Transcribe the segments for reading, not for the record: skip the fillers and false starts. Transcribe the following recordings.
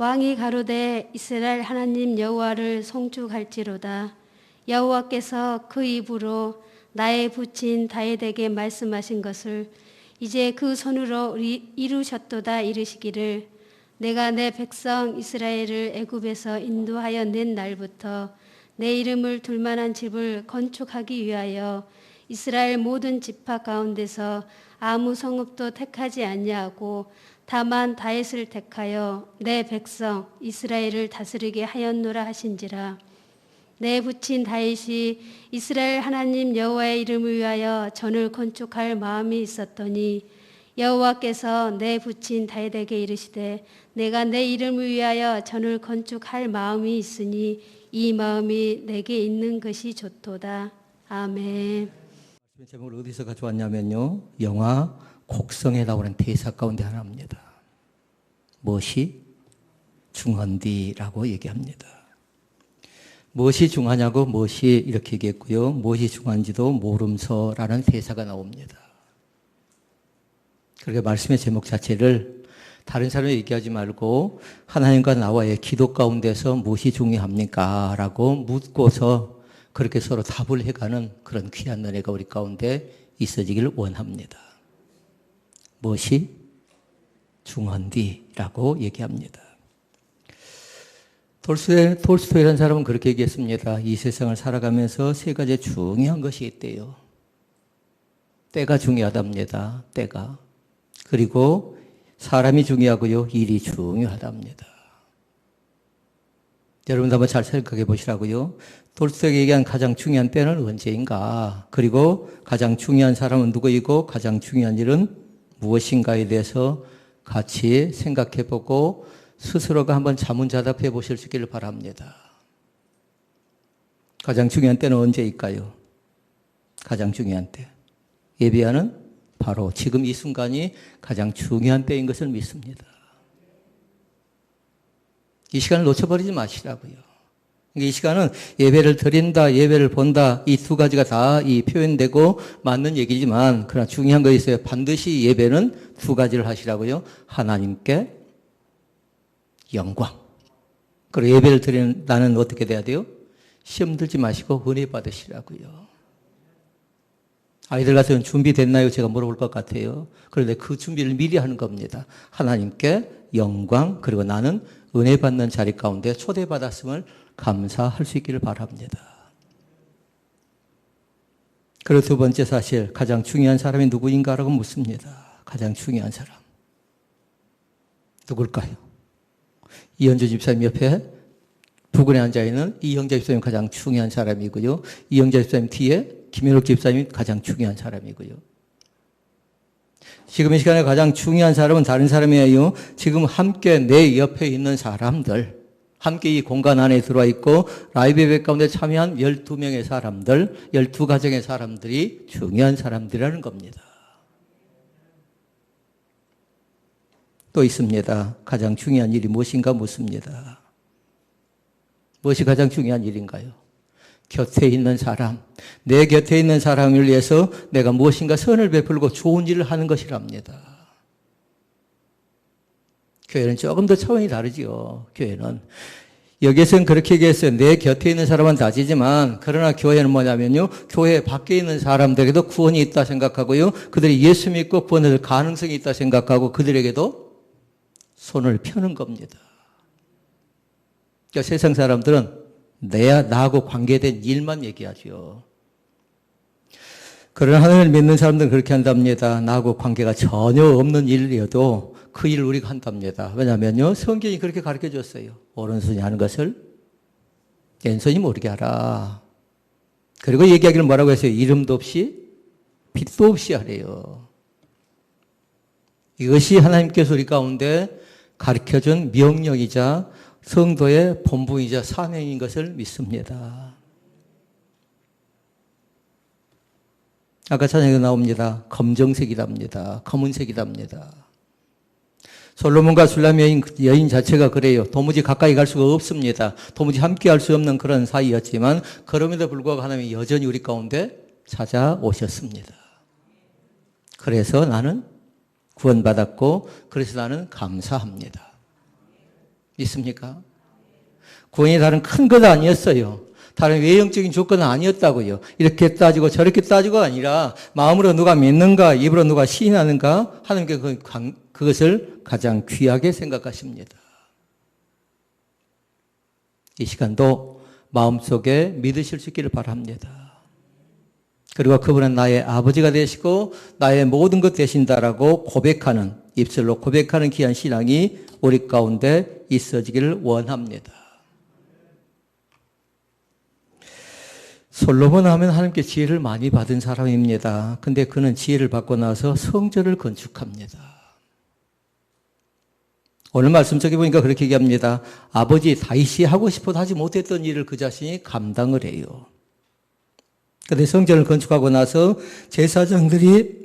왕이 가로되 이스라엘 하나님 여호와를 송축할지로다. 여호와께서 그 입으로 나의 부친 다윗에게 말씀하신 것을 이제 그 손으로 이루셨도다. 이르시기를 내가 내 백성 이스라엘을 애굽에서 인도하여 낸 날부터 내 이름을 둘 만한 집을 건축하기 위하여 이스라엘 모든 지파 가운데서 아무 성읍도 택하지 아니하고 다만 다윗을 택하여 내 백성 이스라엘을 다스리게 하였노라 하신지라. 내 부친 다윗이 이스라엘 하나님 여호와의 이름을 위하여 전을 건축할 마음이 있었더니 여호와께서 내 부친 다윗에게 이르시되 내가 내 이름을 위하여 전을 건축할 마음이 있으니 이 마음이 내게 있는 것이 좋도다. 아멘. 제목을 어디서 가져왔냐면요, 영화 곡성에 나오는 대사 가운데 하나입니다. 무엇이 중한디라고 얘기합니다. 무엇이 중하냐고 무엇이 이렇게 얘기했고요, 무엇이 중한지도 모름서라는 대사가 나옵니다. 그렇게 말씀의 제목 자체를 다른 사람이 얘기하지 말고 하나님과 나와의 기도 가운데서 무엇이 중요합니까? 라고 묻고서 그렇게 서로 답을 해가는 그런 귀한 은혜가 우리 가운데 있어지기를 원합니다. 무엇이 중한디라고 얘기합니다. 톨스토이라는 사람은 그렇게 얘기했습니다. 이 세상을 살아가면서 세 가지 중요한 것이 있대요. 때가 중요하답니다. 때가. 그리고 사람이 중요하고요, 일이 중요하답니다. 여러분도 한번 잘 생각해 보시라고요. 톨스토이가 얘기한 가장 중요한 때는 언제인가? 그리고 가장 중요한 사람은 누구이고 가장 중요한 일은 무엇인가에 대해서 같이 생각해 보고 스스로가 한번 자문자답해 보실 수 있기를 바랍니다. 가장 중요한 때는 언제일까요? 가장 중요한 때. 예비하는 바로 지금 이 순간이 가장 중요한 때인 것을 믿습니다. 이 시간을 놓쳐버리지 마시라고요. 이 시간은 예배를 드린다, 예배를 본다, 이 두 가지가 다 이 표현되고 맞는 얘기지만, 그러나 중요한 거 있어요. 반드시 예배는 두 가지를 하시라고요. 하나님께 영광. 그리고 예배를 드리는 나는 어떻게 돼야 돼요? 시험 들지 마시고 은혜 받으시라고요. 아이들 같으면 준비됐나요? 제가 물어볼 것 같아요. 그런데 그 준비를 미리 하는 겁니다. 하나님께 영광, 그리고 나는 은혜 받는 자리 가운데 초대받았음을 감사할 수 있기를 바랍니다. 그리고 두 번째 사실, 가장 중요한 사람이 누구인가라고 묻습니다. 가장 중요한 사람. 누굴까요? 이현주 집사님 옆에 부근에 앉아있는 이영자 집사님 가장 중요한 사람이고요. 이영자 집사님 뒤에 김현욱 집사님이 가장 중요한 사람이고요. 지금 이 시간에 가장 중요한 사람은 다른 사람이 아니에요. 지금 함께 내 옆에 있는 사람들, 함께 이 공간 안에 들어와 있고 라이브 예배 가운데 참여한 12명의 사람들, 12가정의 사람들이 중요한 사람들이라는 겁니다. 또 있습니다. 가장 중요한 일이 무엇인가 묻습니다. 무엇이 가장 중요한 일인가요? 곁에 있는 사람, 내 곁에 있는 사람을 위해서 내가 무엇인가 선을 베풀고 좋은 일을 하는 것이랍니다. 교회는 조금 더 차원이 다르지요. 교회는. 여기에서는 그렇게 얘기했어요. 내 곁에 있는 사람은 다지지만, 그러나 교회는 뭐냐면요, 교회 밖에 있는 사람들에게도 구원이 있다 생각하고요, 그들이 예수 믿고 구원을 가능성이 있다 생각하고 그들에게도 손을 펴는 겁니다. 그러니까 세상 사람들은 나하고 관계된 일만 얘기하죠. 그러나 하나님을 믿는 사람들은 그렇게 한답니다. 나하고 관계가 전혀 없는 일이어도 그 일을 우리가 한답니다. 왜냐하면요, 성경이 그렇게 가르쳐 줬어요. 오른손이 하는 것을 왼손이 모르게 하라. 그리고 얘기하기를 뭐라고 했어요? 이름도 없이 빛도 없이 하래요. 이것이 하나님께서 우리 가운데 가르쳐준 명령이자 성도의 본분이자 사명인 것을 믿습니다. 아까 찬양에 나옵니다. 검정색이랍니다. 검은색이랍니다. 솔로몬과 술람 여인 자체가 그래요. 도무지 가까이 갈 수가 없습니다. 도무지 함께 할 수 없는 그런 사이였지만, 그럼에도 불구하고 하나님이 여전히 우리 가운데 찾아오셨습니다. 그래서 나는 구원받았고, 그래서 나는 감사합니다. 있습니까? 구원이 다른 큰 것 아니었어요. 다른 외형적인 조건은 아니었다고요. 이렇게 따지고 저렇게 따지고가 아니라 마음으로 누가 믿는가, 입으로 누가 시인하는가, 하나님께 그것을 가장 귀하게 생각하십니다. 이 시간도 마음속에 믿으실 수 있기를 바랍니다. 그리고 그분은 나의 아버지가 되시고 나의 모든 것 되신다라고 고백하는, 입술로 고백하는 귀한 신앙이 우리 가운데 있어지기를 원합니다. 솔로몬 하면 하나님께 지혜를 많이 받은 사람입니다. 근데 그는 지혜를 받고 나서 성전을 건축합니다. 오늘 말씀 속에 보니까 그렇게 얘기합니다. 아버지 다윗이 하고 싶어도 하지 못했던 일을 그 자신이 감당을 해요. 그런데 성전을 건축하고 나서 제사장들이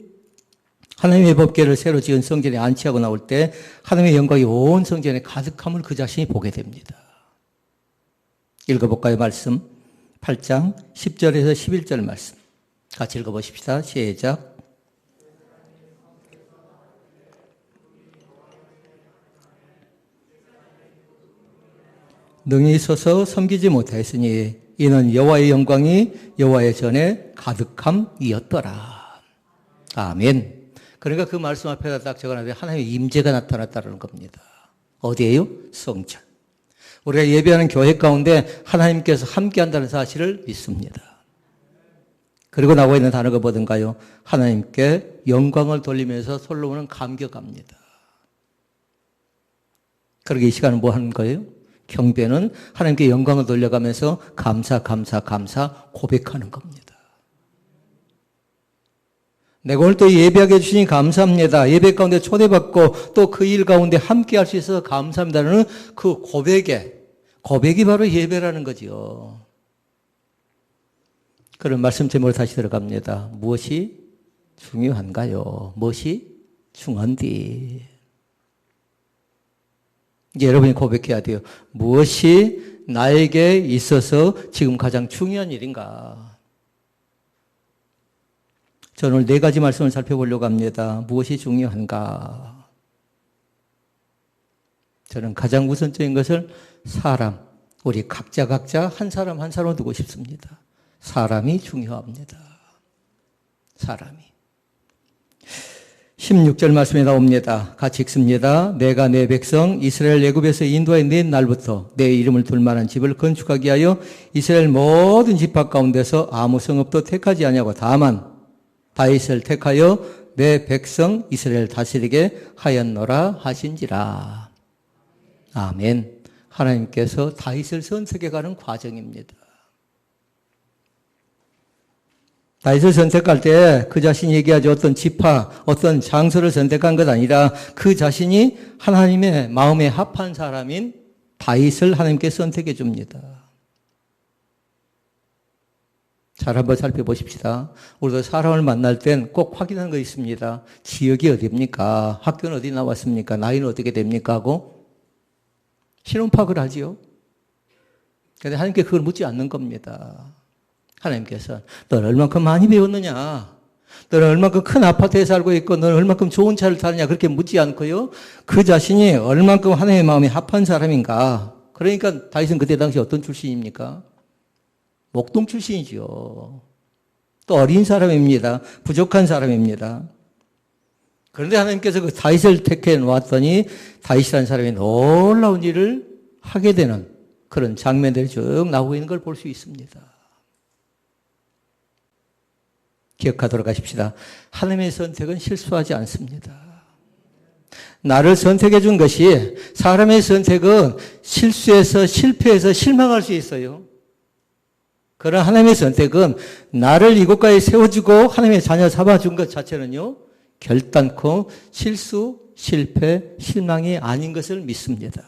하나님의 법궤를 새로 지은 성전에 안치하고 나올 때 하나님의 영광이 온 성전에 가득함을 그 자신이 보게 됩니다. 읽어볼까요? 말씀 8장 10절에서 11절 말씀 같이 읽어보십시다. 시작. 능히 서서 섬기지 못하였으니 이는 여호와의 영광이 여호와의 전에 가득함이었더라. 아멘. 그러니까 그 말씀 앞에다 딱 적어놨는데 하나님의 임재가 나타났다는 겁니다. 어디예요? 성전. 우리가 예배하는 교회 가운데 하나님께서 함께한다는 사실을 믿습니다. 그리고 나와 있는 단어가 뭐든가요? 하나님께 영광을 돌리면서 솔로몬은 감격합니다. 그러게 이 시간은 뭐 하는 거예요? 경배는 하나님께 영광을 돌려가면서 감사 고백하는 겁니다. 내가 오늘 또 예배하게 해주시니 감사합니다. 예배 가운데 초대받고 또 그 일 가운데 함께 할 수 있어서 감사합니다라는 그 고백이 바로 예배라는 거지요. 그런 말씀 제목으로 다시 들어갑니다. 무엇이 중요한가요? 무엇이 중한디? 이제 여러분이 고백해야 돼요. 무엇이 나에게 있어서 지금 가장 중요한 일인가? 저는 오늘 4가지 말씀을 살펴보려고 합니다. 무엇이 중요한가? 저는 가장 우선적인 것을 사람, 우리 각자 한 사람 한 사람을 두고 싶습니다. 사람이 중요합니다. 사람이. 16절 말씀에 나옵니다. 같이 읽습니다. 내가 내 백성 이스라엘 애굽에서 인도하여 낸 날부터 내 이름을 둘 만한 집을 건축하게 하여 이스라엘 모든 지파 가운데서 아무 성읍도 택하지 아니하고 다만 다윗을 택하여 내 백성 이스라엘 다스리게 하였노라 하신지라. 아멘. 하나님께서 다윗을 선택해 가는 과정입니다. 다윗을 선택할 때 그 자신이 얘기하죠. 어떤 지파, 어떤 장소를 선택한 것 아니라 그 자신이 하나님의 마음에 합한 사람인 다윗을 하나님께 선택해 줍니다. 잘 한번 살펴보십시다. 우리도 사람을 만날 땐 꼭 확인하는 거 있습니다. 지역이 어디입니까? 학교는 어디 나왔습니까? 나이는 어떻게 됩니까? 하고 신원 파악을 하지요. 그런데 하나님께 그걸 묻지 않는 겁니다. 하나님께서 너는 얼만큼 많이 배웠느냐? 너는 얼만큼 큰 아파트에 살고 있고 너는 얼만큼 좋은 차를 타느냐? 그렇게 묻지 않고요. 그 자신이 얼만큼 하나님의 마음에 합한 사람인가? 그러니까 다윗은 그때 당시 어떤 출신입니까? 목동 출신이죠. 또 어린 사람입니다. 부족한 사람입니다. 그런데 하나님께서 그 다윗을 택해 놓았더니 다윗이라는 사람이 놀라운 일을 하게 되는 그런 장면들이 쭉 나오고 있는 걸 볼 수 있습니다. 기억하도록 하십시다. 하나님의 선택은 실수하지 않습니다. 나를 선택해 준 것이 사람의 선택은 실수해서 실패해서 실망할 수 있어요. 그러나 하나님의 선택은 나를 이곳까지 세워주고 하나님의 자녀 삼아준 것 자체는요. 결단코 실수, 실패, 실망이 아닌 것을 믿습니다.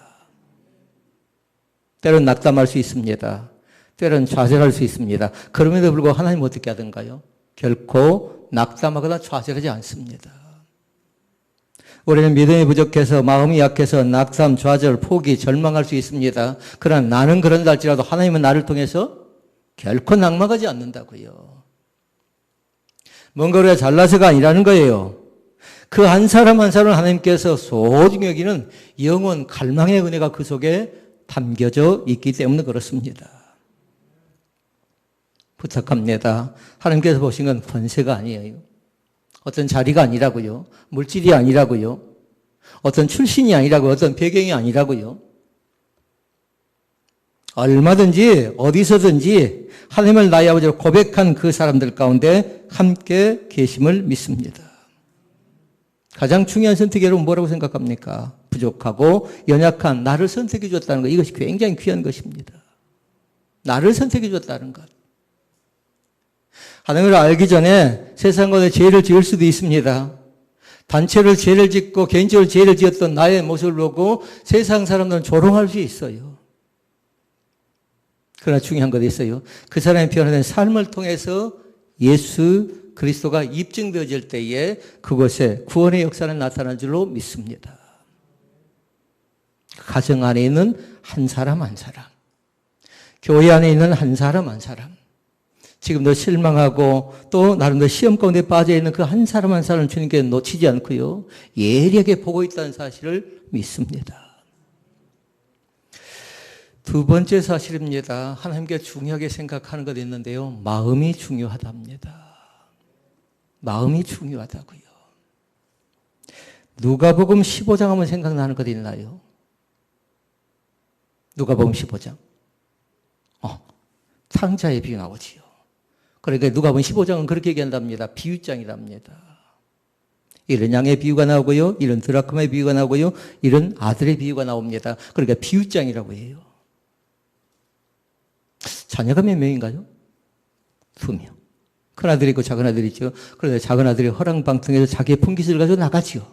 때론 낙담할 수 있습니다. 때론 좌절할 수 있습니다. 그럼에도 불구하고 하나님 어떻게 하던가요? 결코 낙담하거나 좌절하지 않습니다. 우리는 믿음이 부족해서 마음이 약해서 낙담, 좌절, 포기, 절망할 수 있습니다. 그러나 나는 그런다 할지라도 하나님은 나를 통해서 결코 낙망하지 않는다고요. 뭔가 우리가 잘나서가 아니라는 거예요. 그 한 사람 한 사람을 하나님께서 소중히 여기는 영원 갈망의 은혜가 그 속에 담겨져 있기 때문에 그렇습니다. 부탁합니다. 하나님께서 보신 건 권세가 아니에요. 어떤 자리가 아니라고요. 물질이 아니라고요. 어떤 출신이 아니라고요. 어떤 배경이 아니라고요. 얼마든지 어디서든지 하나님을 나의 아버지로 고백한 그 사람들 가운데 함께 계심을 믿습니다. 가장 중요한 선택이 여러분 뭐라고 생각합니까? 부족하고 연약한 나를 선택해 줬다는 것. 이것이 굉장히 귀한 것입니다. 나를 선택해 줬다는 것. 하나님을 알기 전에 세상 가운데 죄를 지을 수도 있습니다. 단체를 죄를 짓고 개인적으로 죄를 지었던 나의 모습을 보고 세상 사람들은 조롱할 수 있어요. 그러나 중요한 것이 있어요. 그 사람의 변화된 삶을 통해서 예수 그리스도가 입증되어질 때에 그곳에 구원의 역사는 나타난 줄로 믿습니다. 가정 안에 있는 한 사람 한 사람, 교회 안에 있는 한 사람 한 사람, 지금도 실망하고 또 나름대로 시험 가운데 빠져있는 그 한 사람 한 사람을 주님께 놓치지 않고요. 예리하게 보고 있다는 사실을 믿습니다. 두 번째 사실입니다. 하나님께 중요하게 생각하는 것이 있는데요. 마음이 중요하답니다. 마음이 중요하다고요. 누가복음 15장 하면 생각나는 것 있나요? 누가복음 15장. 탕자의 비유 나오지요. 그러니까 누가복음 15장은 그렇게 얘기한답니다. 비유장이랍니다. 이런 양의 비유가 나오고요. 이런 드라크마의 비유가 나오고요. 이런 아들의 비유가 나옵니다. 그러니까 비유장이라고 해요. 자녀가 몇 명인가요? 2명. 큰 아들이 있고 작은 아들이 있죠. 그런데 작은 아들이 허랑방탕해서 자기의 품깃을 가지고 나가지요.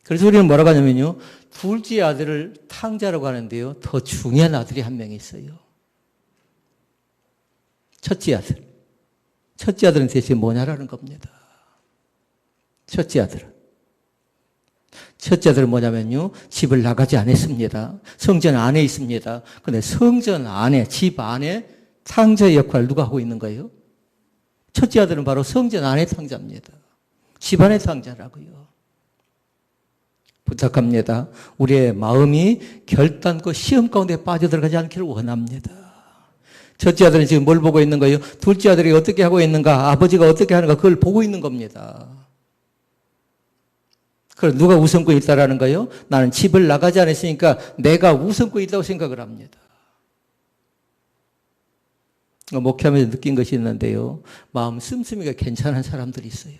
그래서 우리는 뭐라고 하냐면요. 둘째 아들을 탕자라고 하는데요. 더 중요한 아들이 한 명 있어요. 첫째 아들. 첫째 아들은 대체 뭐냐라는 겁니다. 첫째 아들은. 첫째 아들은 뭐냐면요. 집을 나가지 않았습니다. 성전 안에 있습니다. 그런데 성전 안에, 집 안에 탕자의 역할을 누가 하고 있는 거예요? 첫째 아들은 바로 성전 안의 탕자입니다. 집 안의 탕자라고요. 부탁합니다. 우리의 마음이 결단코 시험 가운데 빠져들어가지 않기를 원합니다. 첫째 아들은 지금 뭘 보고 있는 거예요? 둘째 아들이 어떻게 하고 있는가? 아버지가 어떻게 하는가? 그걸 보고 있는 겁니다. 그럼 누가 우선권이 있다라는 거예요? 나는 집을 나가지 않았으니까 내가 우선권이 있다고 생각을 합니다. 목회하면서 느낀 것이 있는데요. 마음 씀씀이가 괜찮은 사람들이 있어요.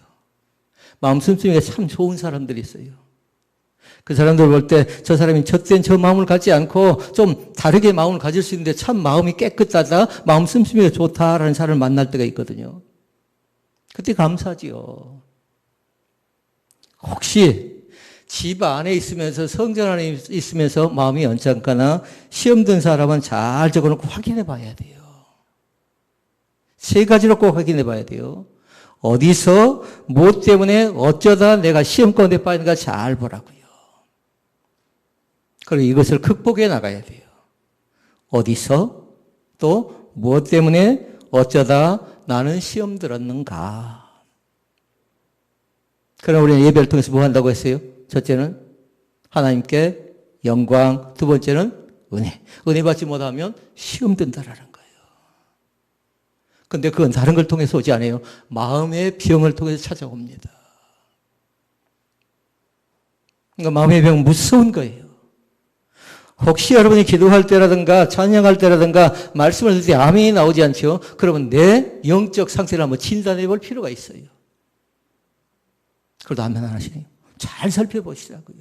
마음 씀씀이가 참 좋은 사람들이 있어요. 그 사람들 볼 때 저 사람이 젖된 저 마음을 갖지 않고 좀 다르게 마음을 가질 수 있는데 참 마음이 깨끗하다, 마음 씀씀이가 좋다라는 사람을 만날 때가 있거든요. 그때 감사하지요. 혹시 집 안에 있으면서 성전 안에 있으면서 마음이 언짢거나 시험 든 사람은 잘 적어놓고 확인해 봐야 돼요. 세 가지로 꼭 확인해 봐야 돼요. 어디서, 무엇 때문에, 어쩌다 내가 시험 가운데 빠지는가 잘 보라고요. 그리고 이것을 극복해 나가야 돼요. 어디서, 또 무엇 때문에, 어쩌다 나는 시험 들었는가. 그럼 우리는 예배를 통해서 뭐 한다고 했어요? 첫째는 하나님께 영광, 두 번째는 은혜. 은혜 받지 못하면 시험 든다라는 거예요. 근데 그건 다른 걸 통해서 오지 않아요. 마음의 병을 통해서 찾아옵니다. 그러니까 마음의 병은 무서운 거예요. 혹시 여러분이 기도할 때라든가 찬양할 때라든가 말씀을 들을 때 아멘이 나오지 않죠? 그러면 내 영적 상태를 한번 진단해 볼 필요가 있어요. 그래도 아멘 안 하시네요. 잘 살펴보시라고요.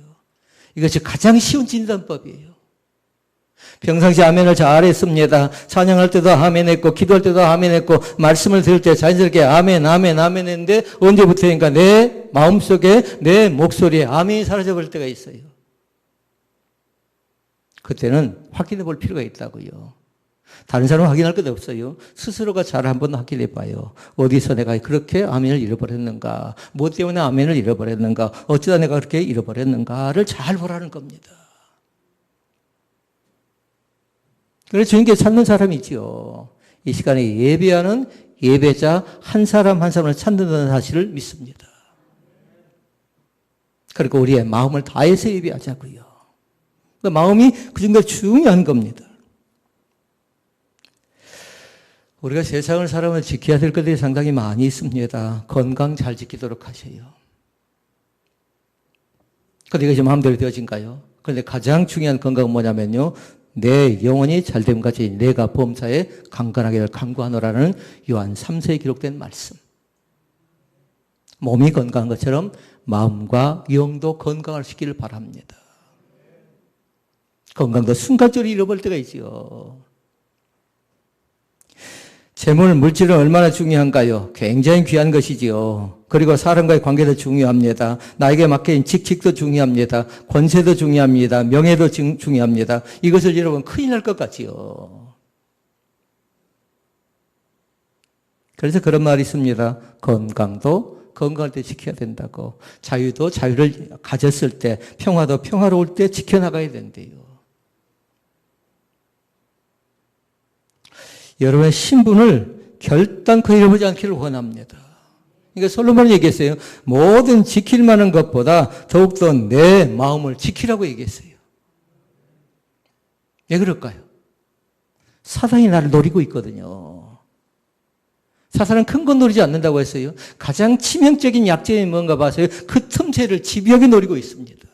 이것이 가장 쉬운 진단법이에요. 평상시 아멘을 잘했습니다. 찬양할 때도 아멘했고 기도할 때도 아멘했고 말씀을 들을 때 자연스럽게 아멘 했는데 언제부터인가 내 마음속에 내 목소리에 아멘이 사라져버릴 때가 있어요. 그때는 확인해 볼 필요가 있다고요. 다른 사람은 확인할 것도 없어요. 스스로가 잘 한번 확인해 봐요. 어디서 내가 그렇게 아멘을 잃어버렸는가? 뭐 때문에 아멘을 잃어버렸는가? 어쩌다 내가 그렇게 잃어버렸는가를 잘 보라는 겁니다. 그래서 주님께 찾는 사람이지요. 이 시간에 예배하는 예배자 한 사람 한 사람을 찾는다는 사실을 믿습니다. 그리고 우리의 마음을 다해서 예배하자고요. 그 마음이 그 정도 중요한 겁니다. 우리가 세상을 살아가면 지켜야 될 것들이 상당히 많이 있습니다. 건강 잘 지키도록 하세요. 근데 이것이 마음대로 되어진가요? 그런데 가장 중요한 건강은 뭐냐면요. 내 영혼이 잘됨 같이 내가 범사에 강건하게 강구하노라는 요한 3서에 기록된 말씀. 몸이 건강한 것처럼 마음과 영도 건강을 시키기를 바랍니다. 건강도 순간적으로 잃어버릴 때가 있죠. 재물, 물질은 얼마나 중요한가요? 굉장히 귀한 것이지요. 그리고 사람과의 관계도 중요합니다. 나에게 맡긴 직책도 중요합니다. 권세도 중요합니다. 명예도 중요합니다. 이것을 잃어버리면 큰일 날 것 같지요. 그래서 그런 말이 있습니다. 건강도 건강할 때 지켜야 된다고. 자유도 자유를 가졌을 때, 평화도 평화로울 때 지켜나가야 된대요. 여러분의 신분을 결단코 잃어버리지 않기를 원합니다. 그러니까 솔로몬이 얘기했어요. 모든 지킬 만한 것보다 더욱더 내 마음을 지키라고 얘기했어요. 왜 그럴까요? 사단이 나를 노리고 있거든요. 사단은 큰 건 노리지 않는다고 했어요. 가장 치명적인 약점이 뭔가 봐서요. 그 틈새를 집요하게 노리고 있습니다.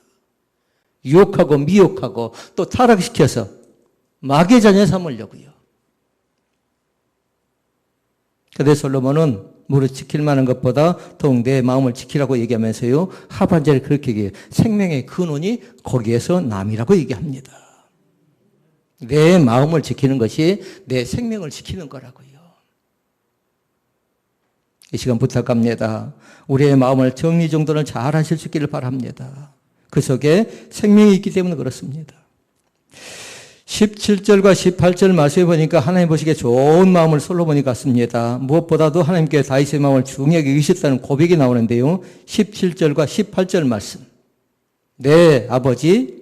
유혹하고 미혹하고 또 타락시켜서 마귀의 자녀 삼으려고요. 그런데 솔로몬은 무릇 지킬 만한 것보다 더욱 내 마음을 지키라고 얘기하면서요. 하반절에 그렇게 얘기해요. 생명의 근원이 거기에서 남이라고 얘기합니다. 내 마음을 지키는 것이 내 생명을 지키는 거라고요. 이 시간 부탁합니다. 우리의 마음을 정리정돈을 잘 하실 수 있기를 바랍니다. 그 속에 생명이 있기 때문에 그렇습니다. 17절과 18절 말씀해 보니까 하나님 보시기에 좋은 마음을 솔로몬이 갖습니다. 무엇보다도 하나님께 다윗의 마음을 중요하게 여기셨다는 고백이 나오는데요. 17절과 18절 말씀. 내 아버지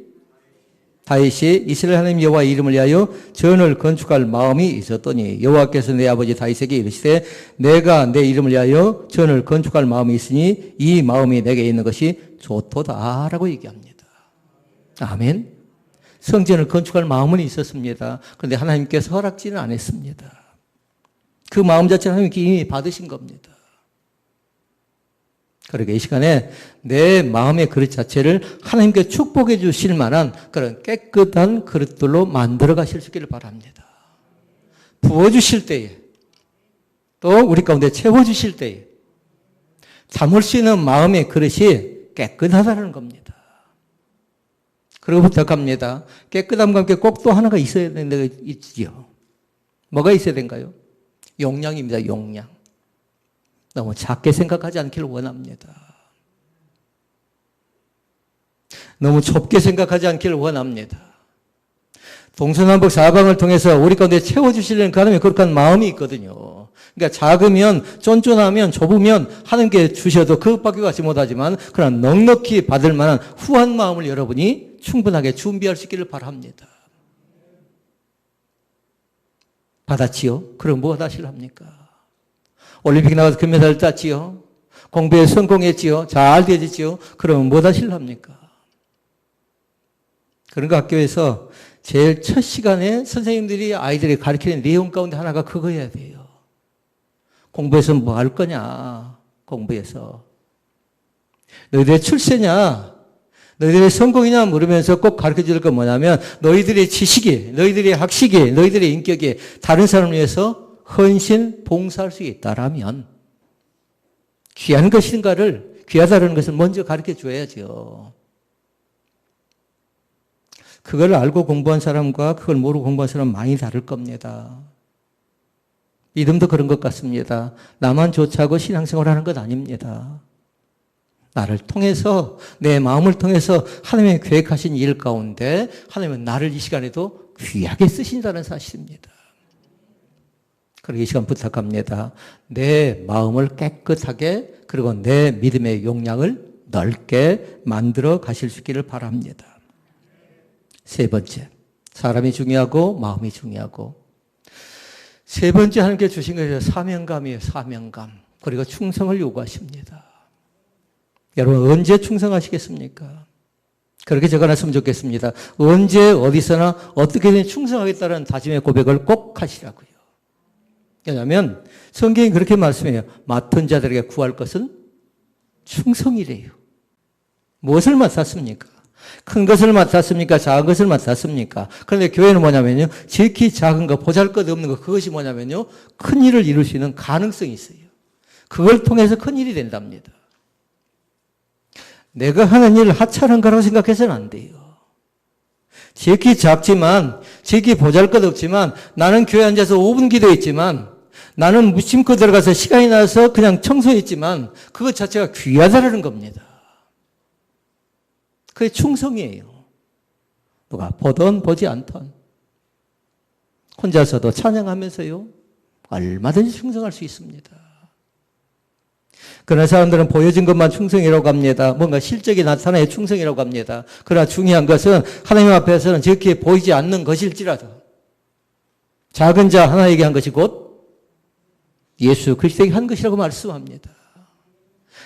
다윗이 이스라엘 하나님 여호와의 이름을 위하여 전을 건축할 마음이 있었더니 여호와께서 내 아버지 다윗에게 이르시되 내가 내 이름을 위하여 전을 건축할 마음이 있으니 이 마음이 내게 있는 것이 좋도다라고 얘기합니다. 아멘. 성전을 건축할 마음은 있었습니다. 그런데 하나님께서 허락지는 않았습니다. 그 마음 자체는 하나님께 이미 받으신 겁니다. 그러게 이 시간에 내 마음의 그릇 자체를 하나님께 축복해 주실 만한 그런 깨끗한 그릇들로 만들어 가실 수 있기를 바랍니다. 부어주실 때에 또 우리 가운데 채워주실 때에 담을 수 있는 마음의 그릇이 깨끗하다는 겁니다. 그리고 부탁합니다. 깨끗함과 함께 꼭 또 하나가 있어야 되는 데가 있지요. 뭐가 있어야 된가요? 용량입니다. 용량. 너무 작게 생각하지 않기를 원합니다. 너무 좁게 생각하지 않기를 원합니다. 동서남북 사방을 통해서 우리 가운데 채워주시려는 하나님의 거룩한 마음이 있거든요. 그러니까 작으면 쫀쫀하면 좁으면 하나님께 주셔도 그것밖에 갖지 못하지만 그러나 넉넉히 받을 만한 후한 마음을 여러분이 충분하게 준비할 수 있기를 바랍니다. 받았지요? 그럼 무엇 하실랍니까? 올림픽 나가서 금메달을 땄지요? 공부에 성공했지요? 잘 되었지요? 그러면 무엇 하실랍니까? 그런 거 학교에서 제일 첫 시간에 선생님들이 아이들이 가르치는 내용 가운데 하나가 그거여야 돼요. 공부해서 뭐 할 거냐? 공부해서. 너희들의 출세냐? 너희들의 성공이냐 물으면서 꼭 가르쳐 줄 건 뭐냐면 너희들의 지식이, 너희들의 학식이, 너희들의 인격이 다른 사람을 위해서 헌신, 봉사할 수 있다라면 귀한 것인가를, 귀하다는 것을 먼저 가르쳐 줘야죠. 그걸 알고 공부한 사람과 그걸 모르고 공부한 사람은 많이 다를 겁니다. 믿음도 그런 것 같습니다. 나만 좋자고 신앙생활 하는 것 아닙니다. 나를 통해서, 내 마음을 통해서 하나님의 계획하신 일 가운데 하나님은 나를 이 시간에도 귀하게 쓰신다는 사실입니다. 그리고 이 시간 부탁합니다. 내 마음을 깨끗하게 그리고 내 믿음의 용량을 넓게 만들어 가실 수 있기를 바랍니다. 세 번째, 사람이 중요하고 마음이 중요하고 세 번째 하나님께 주신 것이 사명감이에요. 사명감. 그리고 충성을 요구하십니다. 여러분 언제 충성하시겠습니까? 그렇게 적어놨으면 좋겠습니다. 언제 어디서나 어떻게든 충성하겠다는 다짐의 고백을 꼭 하시라고요. 왜냐하면 성경이 그렇게 말씀해요. 맡은 자들에게 구할 것은 충성이래요. 무엇을 맡았습니까? 큰 것을 맡았습니까? 작은 것을 맡았습니까? 그런데 교회는 뭐냐면요. 지극히 작은 거, 보잘것없는 거, 그것이 뭐냐면요. 큰 일을 이룰 수 있는 가능성이 있어요. 그걸 통해서 큰 일이 된답니다. 내가 하는 일을 하찮은 거라고 생각해서는 안 돼요. 지극히 작지만, 지극히 보잘것없지만, 나는 교회 앉아서 5분 기도했지만, 나는 무심코 들어가서 시간이 나서 그냥 청소했지만, 그것 자체가 귀하다라는 겁니다. 그게 충성이에요. 누가 보던 보지 않던. 혼자서도 찬양하면서요. 얼마든지 충성할 수 있습니다. 그러나 사람들은 보여진 것만 충성이라고 합니다. 뭔가 실적이 나타나야 충성이라고 합니다. 그러나 중요한 것은 하나님 앞에서는 저렇게 보이지 않는 것일지라도 작은 자 하나에게 한 것이 곧 예수 그리스도에게 한 것이라고 말씀합니다.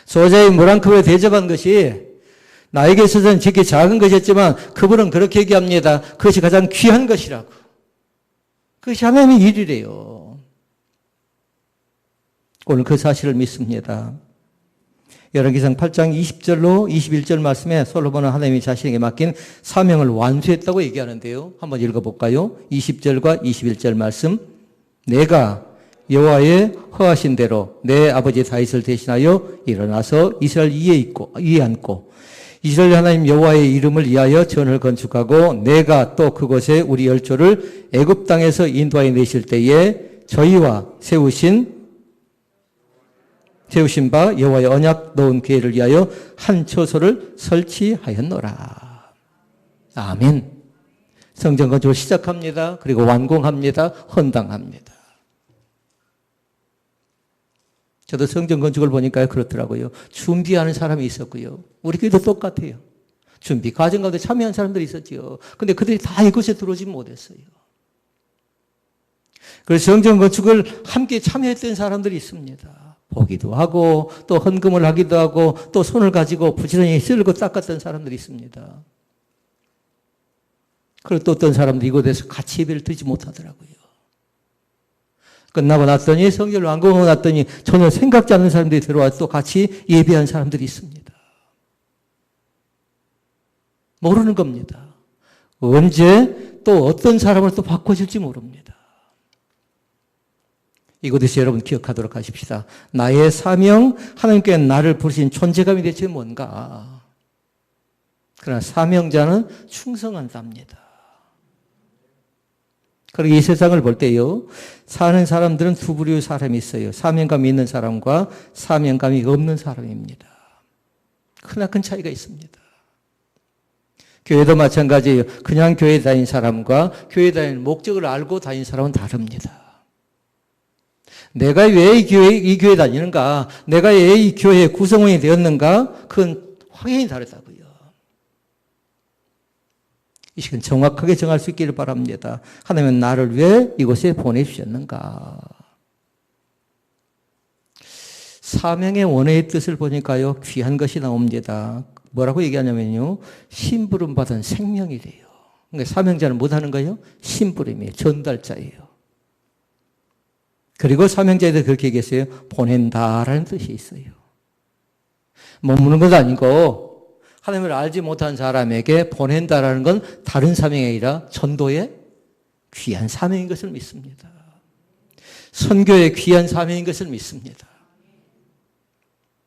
소자의 물 한 컵에 대접한 것이 나에게 있어서는 저렇게 작은 것이었지만 그분은 그렇게 얘기합니다. 그것이 가장 귀한 것이라고. 그것이 하나님의 일이래요. 오늘 그 사실을 믿습니다. 열왕기상 8장 20절로 21절 말씀에 솔로몬은 하나님이 자신에게 맡긴 사명을 완수했다고 얘기하는데요. 한번 읽어볼까요? 20절과 21절 말씀. 내가 여호와의 허하신 대로 내 아버지 다윗을 대신하여 일어나서 이스라엘 위에 앉고 이스라엘 하나님 여호와의 이름을 위하여 전을 건축하고 내가 또 그곳에 우리 열조를 애굽 땅에서 인도하여 내실 때에 저희와 세우신 바 여호와의 언약 놓은 궤를 위하여 한 처소를 설치하였노라. 아멘. 성전 건축을 시작합니다. 그리고 완공합니다. 헌당합니다. 저도 성전 건축을 보니까 그렇더라고요. 준비하는 사람이 있었고요. 우리 교회도 똑같아요. 준비 과정 가운데 참여한 사람들이 있었지요. 근데 그들이 다 이곳에 들어오지 못했어요. 그래서 성전 건축을 함께 참여했던 사람들이 있습니다. 보기도 하고 또 헌금을 하기도 하고 또 손을 가지고 부지런히 쓸고 닦았던 사람들이 있습니다. 그리고 또 어떤 사람도 이곳에서 같이 예배를 드리지 못하더라고요. 끝나고 났더니 성전을 완공하고 났더니 전혀 생각지 않는 사람들이 들어와 또 같이 예배한 사람들이 있습니다. 모르는 겁니다. 언제 또 어떤 사람을 또 바꿔줄지 모릅니다. 이곳에서 여러분 기억하도록 하십시다. 나의 사명, 하나님께 나를 부르신 존재감이 대체 뭔가. 그러나 사명자는 충성한답니다. 그리고 이 세상을 볼 때요, 사는 사람들은 두 부류의 사람이 있어요. 사명감이 있는 사람과 사명감이 없는 사람입니다. 크나큰 차이가 있습니다. 교회도 마찬가지예요. 그냥 교회 다닌 사람과 교회 다니는 목적을 알고 다닌 사람은 다릅니다. 내가 왜 이 교회 다니는가? 내가 왜 이 교회의 구성원이 되었는가? 그건 확연히 다르다고요. 이 시간 정확하게 정할 수 있기를 바랍니다. 하나님은 나를 왜 이곳에 보내주셨는가? 사명의 원의 뜻을 보니까요, 귀한 것이 나옵니다. 뭐라고 얘기하냐면요, 심부름 받은 생명이래요. 그러니까 사명자는 못하는 거예요? 심부름이에요. 전달자예요. 그리고 사명자에 대해 그렇게 얘기했어요. 보낸다라는 뜻이 있어요. 머무는 것도 아니고 하나님을 알지 못한 사람에게 보낸다라는 건 다른 사명이 아니라 전도의 귀한 사명인 것을 믿습니다. 선교의 귀한 사명인 것을 믿습니다.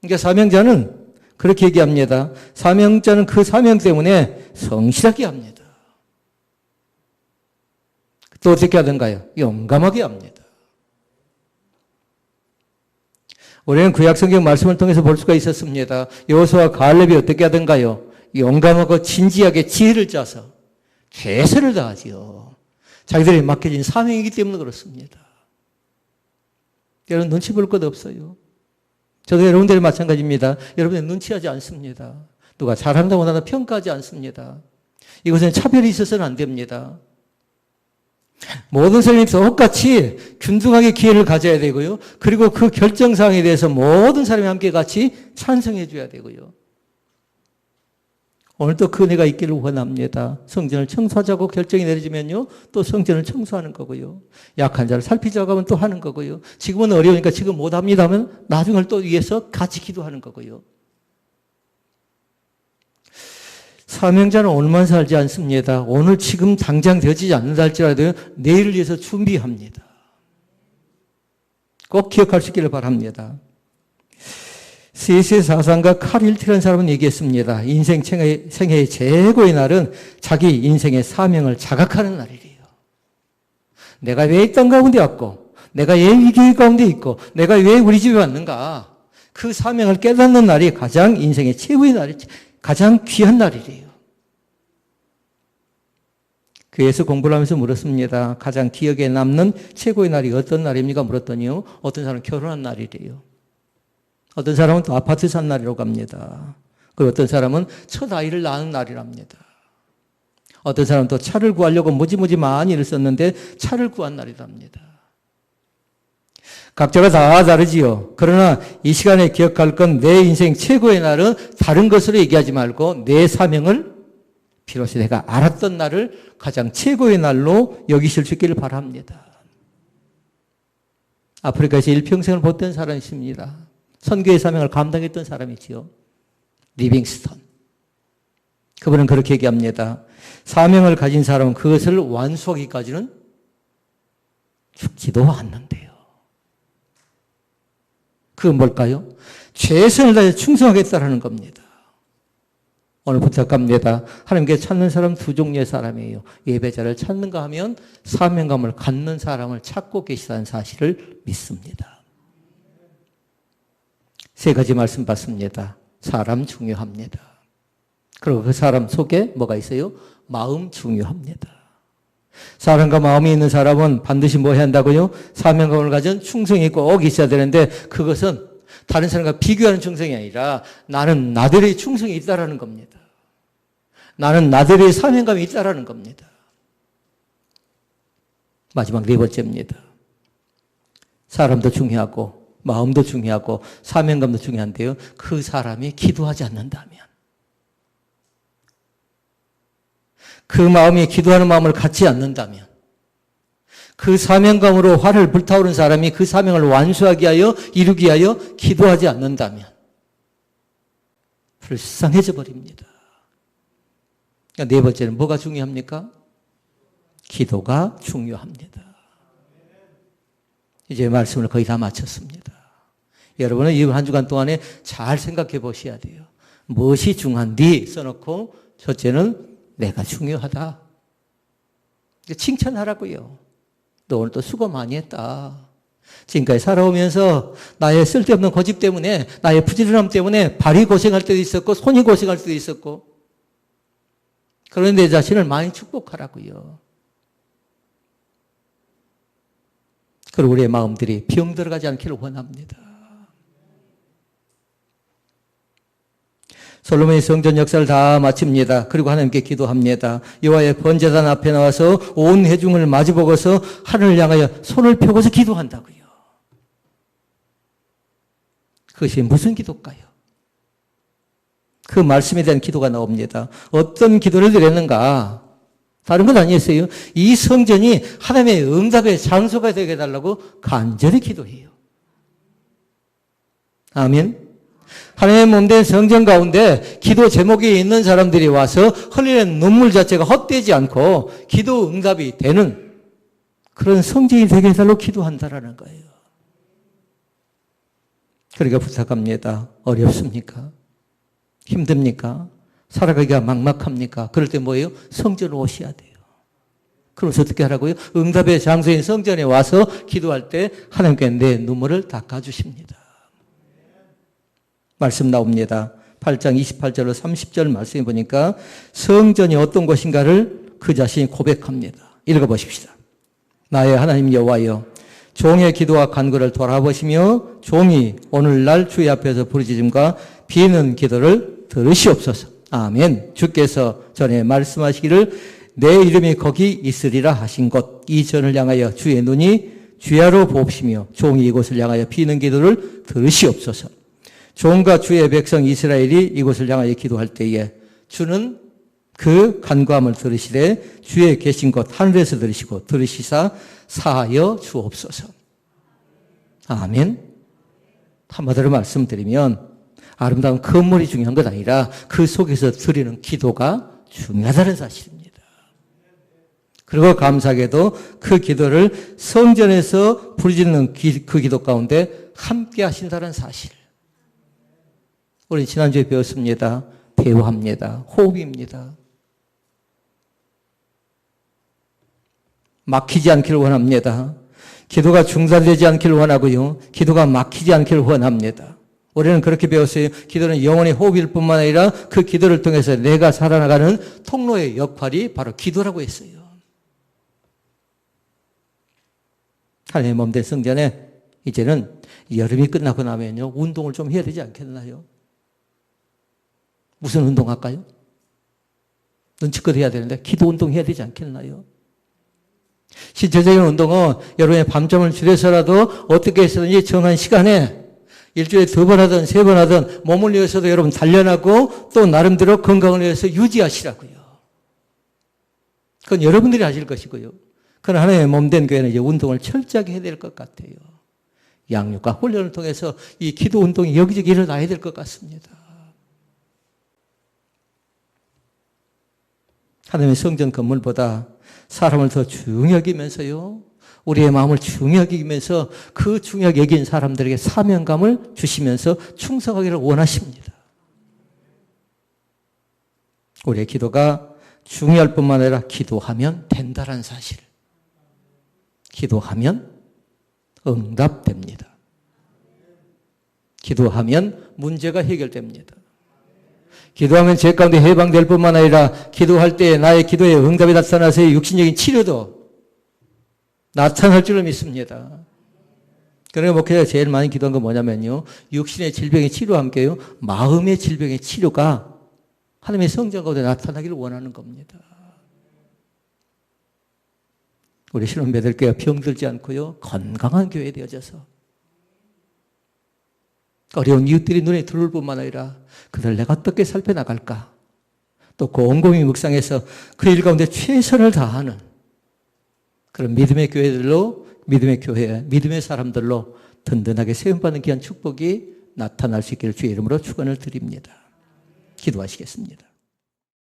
그러니까 사명자는 그렇게 얘기합니다. 사명자는 그 사명 때문에 성실하게 합니다. 또 어떻게 하던가요? 용감하게 합니다. 우리는 구약 성경 말씀을 통해서 볼 수가 있었습니다. 여호수아와 갈렙이 어떻게 하던가요? 용감하고 진지하게 지혜를 짜서 최선을 다하지요. 자기들이 맡겨진 사명이기 때문에 그렇습니다. 여러분 눈치 볼 것 없어요. 저도 여러분들이 마찬가지입니다. 여러분은 눈치하지 않습니다. 누가 잘한다고 나는 평가하지 않습니다. 이것은 차별이 있어서는 안 됩니다. 모든 사람이 똑같이 균등하게 기회를 가져야 되고요. 그리고 그 결정사항에 대해서 모든 사람이 함께 같이 찬성해 줘야 되고요. 오늘 또 그 은혜가 있기를 원합니다. 성전을 청소하자고 결정이 내려지면요, 또 성전을 청소하는 거고요. 약한 자를 살피자고 하면 또 하는 거고요. 지금은 어려우니까 지금 못합니다 하면 나중을 또 위해서 같이 기도하는 거고요. 사명자는 오늘만 살지 않습니다. 오늘 지금 당장 되어지지 않는다 할지라도 내일을 위해서 준비합니다. 꼭 기억할 수 있기를 바랍니다. C.S. 사상가 칼 힐트라는 사람은 얘기했습니다. 인생 생애의 최고의 날은 자기 인생의 사명을 자각하는 날이래요. 내가 왜 이 땅 가운데 왔고, 내가 왜 위기 가운데 있고, 내가 왜 우리 집에 왔는가. 그 사명을 깨닫는 날이 가장 인생의 최고의 날이, 가장 귀한 날이래요. 교회에서 공부를 하면서 물었습니다. 가장 기억에 남는 최고의 날이 어떤 날입니까? 물었더니요, 어떤 사람은 결혼한 날이래요. 어떤 사람은 또 아파트 산 날이라고 합니다. 그리고 어떤 사람은 첫 아이를 낳은 날이랍니다. 어떤 사람은 또 차를 구하려고 무지무지 많이 일을 썼는데 차를 구한 날이랍니다. 각자가 다 다르지요. 그러나 이 시간에 기억할 건 내 인생 최고의 날은 다른 것으로 얘기하지 말고 내 사명을 비로소 내가 알았던 날을 가장 최고의 날로 여기실 수 있기를 바랍니다. 아프리카에서 일평생을 보탠 사람이 있습니다. 선교의 사명을 감당했던 사람이지요. 리빙스턴. 그분은 그렇게 얘기합니다. 사명을 가진 사람은 그것을 완수하기까지는 죽지도 않는데요. 그건 뭘까요? 최선을 다해 충성하겠다라는 겁니다. 오늘 부탁합니다. 하나님께 찾는 사람 두 종류의 사람이에요. 예배자를 찾는가 하면 사명감을 갖는 사람을 찾고 계시다는 사실을 믿습니다. 세 가지 말씀 받습니다. 사람 중요합니다. 그리고 그 사람 속에 뭐가 있어요? 마음 중요합니다. 사람과 마음이 있는 사람은 반드시 뭐 해야 한다고요? 사명감을 가진 충성이 꼭 있어야 되는데 그것은 다른 사람과 비교하는 충성이 아니라 나는 나들의 충성이 있다라는 겁니다. 나는 나들의 사명감이 있다라는 겁니다. 마지막 네 번째입니다. 사람도 중요하고 마음도 중요하고 사명감도 중요한데요. 그 사람이 기도하지 않는다면, 그 마음이 기도하는 마음을 갖지 않는다면, 그 사명감으로 화를 불타오른 사람이 그 사명을 완수하기 위하여 이루기 위하여 기도하지 않는다면 불쌍해져 버립니다. 네 번째는 뭐가 중요합니까? 기도가 중요합니다. 이제 말씀을 거의 다 마쳤습니다. 여러분은 이 한 주간 동안에 잘 생각해 보셔야 돼요. 무엇이 중요한디 써놓고 첫째는 내가 중요하다. 칭찬하라고요. 너 오늘 또 수고 많이 했다. 지금까지 살아오면서 나의 쓸데없는 고집 때문에, 나의 부지런함 때문에 발이 고생할 때도 있었고 손이 고생할 때도 있었고, 그런데 내 자신을 많이 축복하라고요. 그리고 우리의 마음들이 병 들어가지 않기를 원합니다. 솔로몬이 성전 역사를 다 마칩니다. 그리고 하나님께 기도합니다. 여호와의 번제단 앞에 나와서 온 회중을 마주보고서 하늘을 향하여 손을 펴고서 기도한다고요. 그것이 무슨 기도일까요? 그 말씀에 대한 기도가 나옵니다. 어떤 기도를 드렸는가? 다른 건 아니었어요. 이 성전이 하나님의 응답의 장소가 되게 해달라고 간절히 기도해요. 아멘. 하나님의 몸된 성전 가운데 기도 제목이 있는 사람들이 와서 흘리는 눈물 자체가 헛되지 않고 기도 응답이 되는 그런 성전이 되게 해달라고 기도한다라는 거예요. 그러니까 부탁합니다. 어렵습니까? 힘듭니까? 살아가기가 막막합니까? 그럴 때 뭐예요? 성전으로 오셔야 돼요. 그래서 어떻게 하라고요? 응답의 장소인 성전에 와서 기도할 때 하나님께 내 눈물을 닦아주십니다. 말씀 나옵니다. 8장 28절로 30절 말씀해 보니까 성전이 어떤 곳인가를 그 자신이 고백합니다. 읽어보십시다. 나의 하나님 여호와여, 종의 기도와 간구를 돌아보시며 종이 오늘날 주의 앞에서 부르짖음과 비는 기도를 들으시옵소서. 아멘. 주께서 전에 말씀하시기를 내 이름이 거기 있으리라 하신 곳 이 전을 향하여 주의 눈이 주야로 보옵시며 종이 이곳을 향하여 비는 기도를 들으시옵소서. 종과 주의 백성 이스라엘이 이곳을 향하여 기도할 때에 주는 그 간구함을 들으시되 주의 계신 곳 하늘에서 들으시고 들으시사 사하여 주옵소서. 아멘. 한마디로 말씀드리면 아름다운 건물이 중요한 것 아니라 그 속에서 드리는 기도가 중요하다는 사실입니다. 그리고 감사하게도 그 기도를 성전에서 부르짖는 그 기도 가운데 함께 하신다는 사실. 우리 지난주에 배웠습니다. 대화합니다. 호흡입니다. 막히지 않기를 원합니다. 기도가 중단되지 않기를 원하고요. 기도가 막히지 않기를 원합니다. 우리는 그렇게 배웠어요. 기도는 영혼의 호흡일 뿐만 아니라 그 기도를 통해서 내가 살아나가는 통로의 역할이 바로 기도라고 했어요. 하나님의 몸된 성전에 이제는 여름이 끝나고 나면요. 운동을 좀 해야 되지 않겠나요? 무슨 운동할까요? 눈치껏 해야 되는데 기도 운동 해야 되지 않겠나요? 신체적인 운동은 여러분의 밤잠을 줄여서라도 어떻게 해서든지 정한 시간에 일주일에 2번 하든 3번 하든 몸을 위해서도 여러분 단련하고 또 나름대로 건강을 위해서 유지하시라고요. 그건 여러분들이 하실 것이고요. 그러나 하나님의 몸된 교회는 이제 운동을 철저하게 해야 될 것 같아요. 양육과 훈련을 통해서 이 기도 운동이 여기저기 일어나야 될 것 같습니다. 하나님의 성전 건물보다 사람을 더 중요하게 여기면서요. 우리의 마음을 중요하게 여기면서 그 중요하게 여긴 사람들에게 사명감을 주시면서 충성하기를 원하십니다. 우리의 기도가 중요할 뿐만 아니라 기도하면 된다는 사실. 기도하면 응답됩니다. 기도하면 문제가 해결됩니다. 기도하면 죄 가운데 해방될 뿐만 아니라 기도할 때 나의 기도에 응답이 나타나서 육신적인 치료도 나타날 줄을 믿습니다. 그러니까 목회자가 제일 많이 기도한 건 뭐냐면요. 육신의 질병의 치료와 함께요. 마음의 질병의 치료가 하나님의 성전 가운데 나타나기를 원하는 겁니다. 우리 신혼매들교회가 병들지 않고요. 건강한 교회 되어져서 어려운 이웃들이 눈에 들어올 뿐만 아니라 그들 내가 어떻게 살펴나갈까? 또 곰곰이 묵상해서 그 일 가운데 최선을 다하는 그런 믿음의 교회들로, 믿음의 교회, 믿음의 사람들로 든든하게 세움받는 귀한 축복이 나타날 수 있기를 주의 이름으로 축원을 드립니다. 기도하시겠습니다.